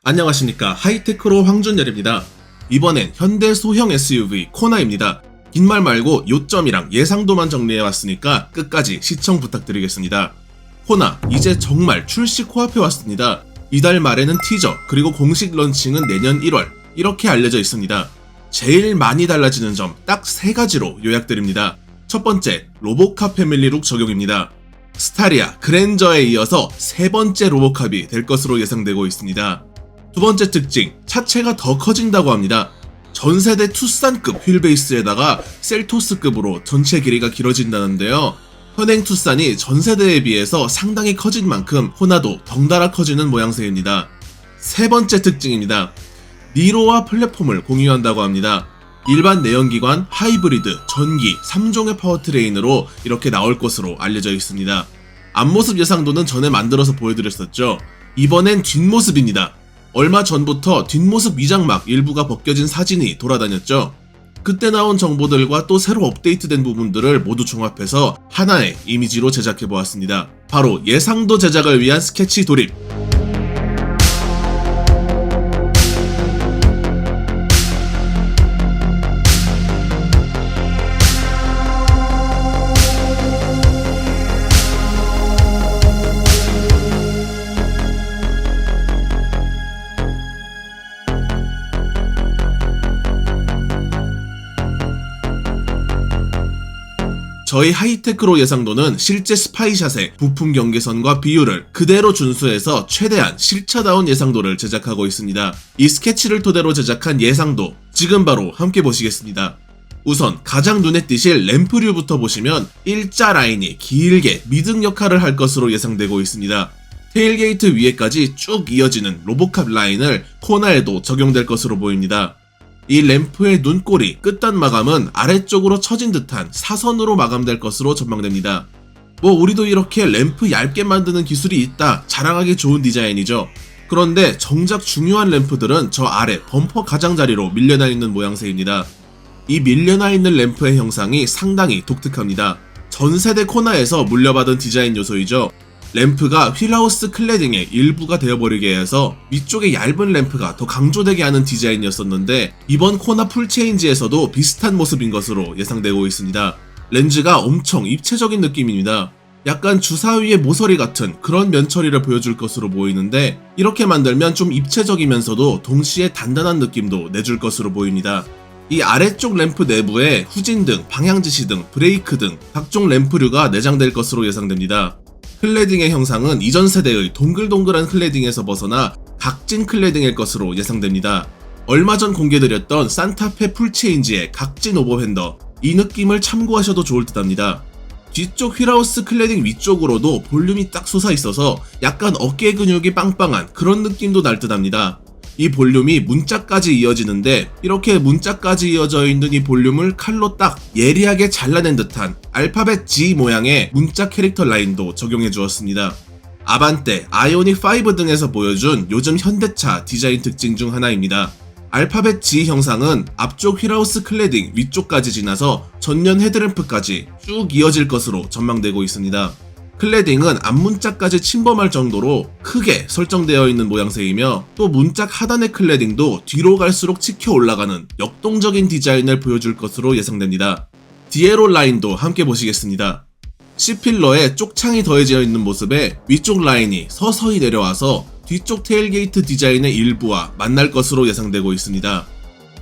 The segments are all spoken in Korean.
안녕하십니까. 하이테크로 황준열입니다. 이번엔 현대 소형 SUV 코나입니다. 긴 말 말고 요점이랑 예상도만 정리해왔으니까 끝까지 시청 부탁드리겠습니다. 코나 이제 정말 출시 코앞에 왔습니다. 이달 말에는 티저 그리고 공식 런칭은 내년 1월 이렇게 알려져 있습니다. 제일 많이 달라지는 점 딱 3가지로 요약드립니다. 첫 번째, 로보캅 패밀리룩 적용입니다. 스타리아, 그랜저에 이어서 3번째 로보캅이 될 것으로 예상되고 있습니다. 두 번째 특징, 차체가 더 커진다고 합니다. 전세대 투싼급 휠베이스에다가 셀토스급으로 전체 길이가 길어진다는데요. 현행 투싼이 전세대에 비해서 상당히 커진 만큼 호나도 덩달아 커지는 모양새입니다. 세 번째 특징입니다. 니로와 플랫폼을 공유한다고 합니다. 일반 내연기관, 하이브리드, 전기 3종의 파워트레인으로 이렇게 나올 것으로 알려져 있습니다. 앞모습 예상도는 전에 만들어서 보여드렸었죠. 이번엔 뒷모습입니다. 얼마 전부터 뒷모습 위장막 일부가 벗겨진 사진이 돌아다녔죠. 그때 나온 정보들과 또 새로 업데이트된 부분들을 모두 종합해서 하나의 이미지로 제작해보았습니다. 바로 예상도 제작을 위한 스케치 돌입! 저희 하이테크로 예상도는 실제 스파이샷의 부품 경계선과 비율을 그대로 준수해서 최대한 실차다운 예상도를 제작하고 있습니다. 이 스케치를 토대로 제작한 예상도 지금 바로 함께 보시겠습니다. 우선 가장 눈에 띄실 램프류부터 보시면 일자 라인이 길게 미등 역할을 할 것으로 예상되고 있습니다. 테일게이트 위에까지 쭉 이어지는 로보캅 라인을 코나에도 적용될 것으로 보입니다. 이 램프의 눈꼬리, 끝단 마감은 아래쪽으로 처진 듯한 사선으로 마감될 것으로 전망됩니다. 우리도 이렇게 램프 얇게 만드는 기술이 있다 자랑하기 좋은 디자인이죠. 그런데 정작 중요한 램프들은 저 아래 범퍼 가장자리로 밀려나 있는 모양새입니다. 이 밀려나 있는 램프의 형상이 상당히 독특합니다. 전세대 코나에서 물려받은 디자인 요소이죠. 램프가 휠하우스 클래딩의 일부가 되어버리게 해서 위쪽에 얇은 램프가 더 강조되게 하는 디자인이었었는데 이번 코나 풀체인지에서도 비슷한 모습인 것으로 예상되고 있습니다. 렌즈가 엄청 입체적인 느낌입니다. 약간 주사위의 모서리 같은 그런 면처리를 보여줄 것으로 보이는데 이렇게 만들면 좀 입체적이면서도 동시에 단단한 느낌도 내줄 것으로 보입니다. 이 아래쪽 램프 내부에 후진등, 방향지시 등, 브레이크 등 각종 램프류가 내장될 것으로 예상됩니다. 클래딩의 형상은 이전 세대의 동글동글한 클래딩에서 벗어나 각진 클래딩일 것으로 예상됩니다. 얼마 전 공개드렸던 산타페 풀체인지의 각진 오버핸더, 이 느낌을 참고하셔도 좋을 듯 합니다. 뒤쪽 휠하우스 클래딩 위쪽으로도 볼륨이 딱 솟아 있어서 약간 어깨 근육이 빵빵한 그런 느낌도 날 듯 합니다. 이 볼륨이 문짝까지 이어지는데 이렇게 문짝까지 이어져 있는 이 볼륨을 칼로 딱 예리하게 잘라낸 듯한 알파벳 G 모양의 문짝 캐릭터 라인도 적용해 주었습니다. 아반떼, 아이오닉5 등에서 보여준 요즘 현대차 디자인 특징 중 하나입니다. 알파벳 G 형상은 앞쪽 휠하우스 클래딩 위쪽까지 지나서 전면 헤드램프까지 쭉 이어질 것으로 전망되고 있습니다. 클래딩은 앞문짝까지 침범할 정도로 크게 설정되어 있는 모양새이며 또 문짝 하단의 클래딩도 뒤로 갈수록 치켜 올라가는 역동적인 디자인을 보여줄 것으로 예상됩니다. 디에로 라인도 함께 보시겠습니다. C필러에 쪽창이 더해져 있는 모습에 위쪽 라인이 서서히 내려와서 뒤쪽 테일게이트 디자인의 일부와 만날 것으로 예상되고 있습니다.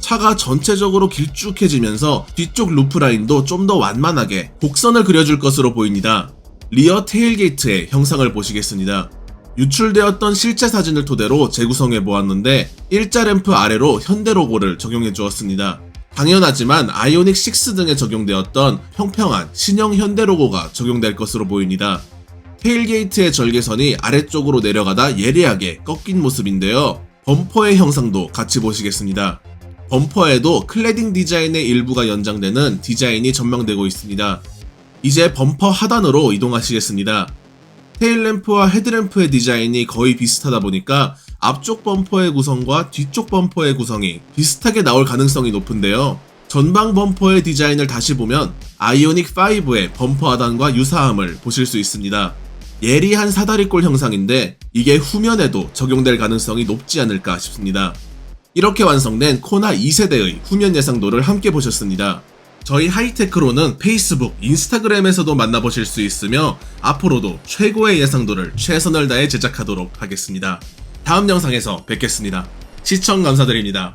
차가 전체적으로 길쭉해지면서 뒤쪽 루프 라인도 좀 더 완만하게 곡선을 그려줄 것으로 보입니다. 리어 테일게이트의 형상을 보시겠습니다. 유출되었던 실제 사진을 토대로 재구성해 보았는데 일자 램프 아래로 현대 로고를 적용해 주었습니다. 당연하지만 아이오닉 6 등에 적용되었던 평평한 신형 현대 로고가 적용될 것으로 보입니다. 테일게이트의 절개선이 아래쪽으로 내려가다 예리하게 꺾인 모습인데요. 범퍼의 형상도 같이 보시겠습니다. 범퍼에도 클래딩 디자인의 일부가 연장되는 디자인이 전망되고 있습니다. 이제 범퍼 하단으로 이동하시겠습니다. 테일램프와 헤드램프의 디자인이 거의 비슷하다 보니까 앞쪽 범퍼의 구성과 뒤쪽 범퍼의 구성이 비슷하게 나올 가능성이 높은데요. 전방 범퍼의 디자인을 다시 보면 아이오닉5의 범퍼 하단과 유사함을 보실 수 있습니다. 예리한 사다리꼴 형상인데 이게 후면에도 적용될 가능성이 높지 않을까 싶습니다. 이렇게 완성된 코나 2세대의 후면 예상도를 함께 보셨습니다. 저희 하이테크로는 페이스북, 인스타그램에서도 만나보실 수 있으며 앞으로도 최고의 예상도를 최선을 다해 제작하도록 하겠습니다. 다음 영상에서 뵙겠습니다. 시청 감사드립니다.